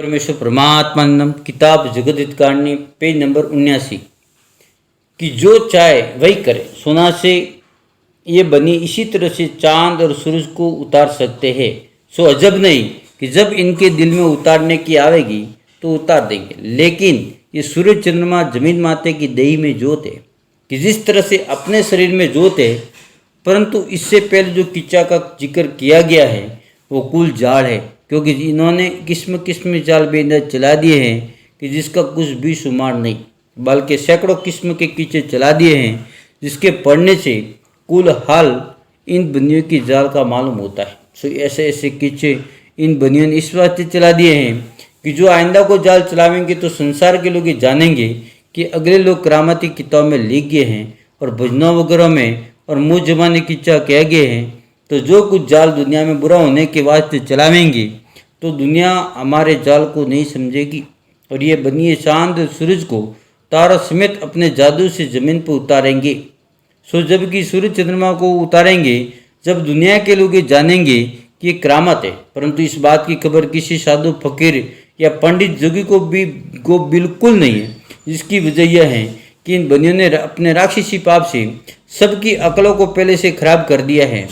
परमेश्वर परमात्मानंदम किताब जगत कारणी पेज नंबर 79 कि जो चाहे वही करे। सोना से ये बनी इसी तरह से चांद और सूरज को उतार सकते हैं। सो अजब नहीं कि जब इनके दिल में उतारने की आवेगी तो उतार देंगे। लेकिन ये सूरज चंद्रमा जमीन माते की देही में जोत है कि जिस तरह से अपने शरीर में जोत है, परंतु इससे पहले जो किच्चा का जिक्र किया गया है वो कुल जाल है, क्योंकि इन्होंने किस्म किस्म जाल बेंदर चला दिए हैं कि जिसका कुछ भी शुमार नहीं, बल्कि सैकड़ों किस्म के कीचे चला दिए हैं जिसके पढ़ने से कुल हाल इन बनियों की जाल का मालूम होता है। सो ऐसे ऐसे कीचे इन बनियों ने इस वास्ते चला दिए हैं कि जो आइंदा को जाल चलावेंगे तो संसार के लोग ये जानेंगे कि अगले लोग करामती किताब में लिख गए हैं और भजनों वगैरह में और मुँह जमाने किच्चा कह गए हैं। तो जो कुछ जाल दुनिया में बुरा होने के वास्ते चलावेंगे तो दुनिया हमारे जाल को नहीं समझेगी और ये बनिए चांद सूरज को तारा समेत अपने जादू से ज़मीन पर उतारेंगे। सो जबकि सूरज चंद्रमा को उतारेंगे, जब दुनिया के लोग ये जानेंगे कि ये करामत है, परंतु इस बात की खबर किसी साधु फकीर या पंडित जोगी को बिल्कुल नहीं है। इसकी वजह यह है कि इन बनियों ने अपने राक्षसी पाप से सबकी अकलों को पहले से खराब कर दिया है,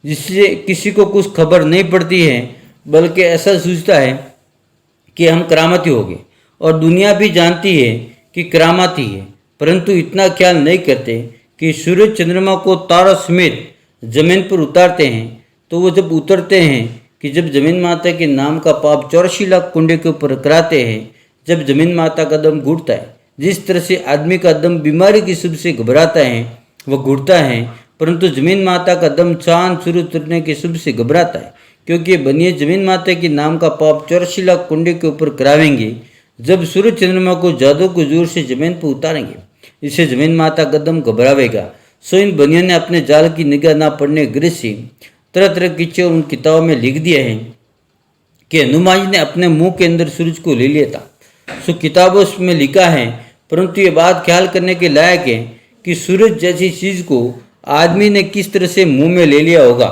जिससे किसी को कुछ खबर नहीं पड़ती है, बल्कि ऐसा सोचता है कि हम करामती हो गए और दुनिया भी जानती है कि करामती है, परंतु इतना ख्याल नहीं करते कि सूरज चंद्रमा को तारा समेत जमीन पर उतारते हैं। तो वो जब उतरते हैं कि जब जमीन माता के नाम का पाप 84 लाख कुंडे के ऊपर कराते हैं, जब जमीन माता का दम घुटता है, जिस तरह से आदमी का दम बीमारी की शुभ से घबराता है वह घुटता है, परंतु जमीन माता का दम चांद सूर्य उतरने के शुभ से घबराता है, क्योंकि बनिए जमीन माता के नाम का पाप 84 लाख कुंडे के ऊपर करावेंगे जब सूरज चंद्रमा को जादू को जोर से जमीन पर उतारेंगे। इससे जमीन माता का दम घबरावेगा। सो इन बनियों ने अपने जाल की निगाह ना पड़ने गृह से तरह तरह की चीज़ें उन किताबों में लिख दिया है कि हनुमान जी ने अपने मुंह के अंदर सूरज को ले लिया था। सो किताबों में लिखा है, परंतु ये बात ख्याल करने के लायक है कि सूरज जैसी चीज़ को आदमी ने किस तरह से मुंह में ले लिया होगा,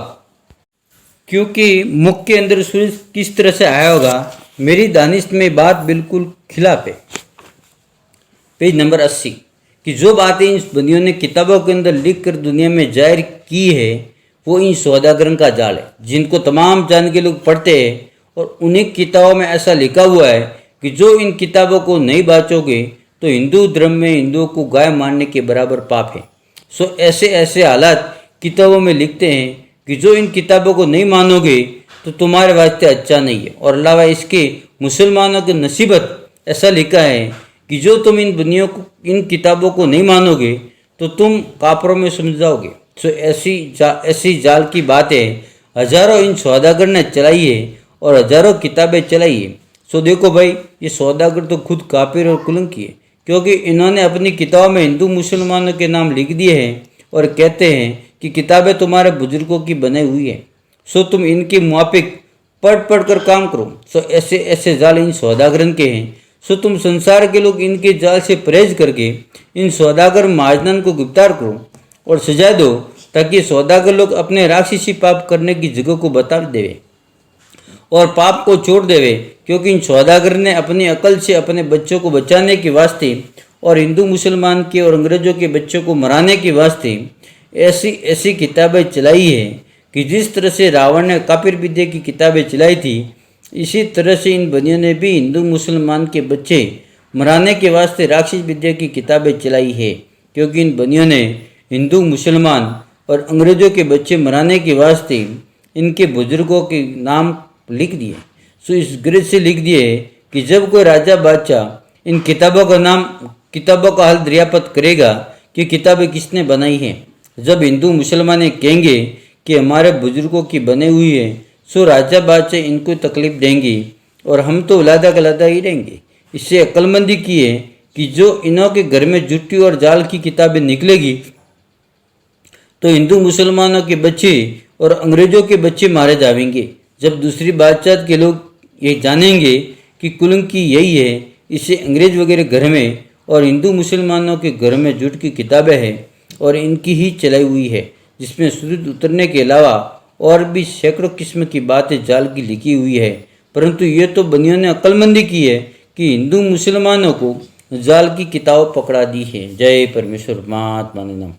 क्योंकि मुख के अंदर सूरज किस तरह से आया होगा, मेरी दानिश में बात बिल्कुल खिलाफ है। पेज नंबर 80 कि जो बातें इन बंदियों ने किताबों के अंदर लिख कर दुनिया में जाहिर की है वो इन सौदागरों का जाल है, जिनको तमाम जान के लोग पढ़ते हैं। और उन्हीं किताबों में ऐसा लिखा हुआ है कि जो इन किताबों को नहीं बाँचोगे तो हिंदू धर्म में हिंदुओं को गाय मारने के बराबर पाप है। सो ऐसे ऐसे हालात किताबों में लिखते हैं कि जो इन किताबों को नहीं मानोगे तो तुम्हारे वास्ते अच्छा नहीं है। और अलावा इसके मुसलमानों की नसीबत ऐसा लिखा है कि जो तुम इन किताबों को नहीं मानोगे तो तुम काफरों में समझ जाओगे। सो ऐसी जाल की बातें हजारों इन सौदागर ने चलाई है और हजारों किताबें चलाई है। सो देखो भाई, ये सौदागर तो खुद काफिर और कुलंकी है, क्योंकि इन्होंने अपनी किताबों में हिंदू मुसलमानों के नाम लिख दिए हैं और कहते हैं कि किताबें तुम्हारे बुजुर्गों की बनाई हुई है, सो तुम इनके मुआफिक पढ़ कर काम करो। सो ऐसे ऐसे जाल इन सौदागरन के हैं। सो तुम संसार के लोग इनके जाल से परहेज करके इन सौदागर महाजनन को गिरफ्तार करो और सजा दो, ताकि सौदागर लोग अपने राक्षसी पाप करने की जगह को बता देवे और पाप को छोड़ देवे, क्योंकि इन सौदागर ने अपनी अकल से अपने बच्चों को बचाने के वास्ते और हिंदू मुसलमान के और अंग्रेजों के बच्चों को मराने के वास्ते ऐसी ऐसी किताबें चलाई है कि जिस तरह से रावण ने काफिर विद्या की किताबें चलाई थी, इसी तरह से इन बनियों ने भी हिंदू मुसलमान के बच्चे मराने के वास्ते राक्षस विद्या की किताबें चलाई है, क्योंकि इन बनियों ने हिंदू मुसलमान और अंग्रेजों के बच्चे मराने के वास्ते इनके बुजुर्गों के नाम लिख दिए। सो इस गरज से लिख दिए कि जब कोई राजा बादशाह इन किताबों का हल दरियापत करेगा कि किताबें किसने बनाई हैं, जब हिंदू मुसलमान कहेंगे कि हमारे बुजुर्गों की बनी हुई है, सो राजा बादशाह इनको तकलीफ देंगे और हम तो उलादा कलादा ही रहेंगे। इससे अक्लमंदी की है कि जो इन्हों के घर में जुट्टी और जाल की किताबें निकलेगी तो हिंदू मुसलमानों के बच्चे और अंग्रेजों के बच्चे मारे जाएंगे। जब दूसरी बादशाह के लोग ये जानेंगे कि कुलंकी यही है, इससे अंग्रेज वगैरह घर में और हिंदू मुसलमानों के घर में जुट की किताबें हैं और इनकी ही चलाई हुई है, जिसमें सूरज उतरने के अलावा और भी सैकड़ों किस्म की बातें जाल की लिखी हुई है। परंतु ये तो बनियों ने अक्लमंदी की है कि हिंदू मुसलमानों को जाल की किताब पकड़ा दी है। जय परमेश्वर, महात्मा नम।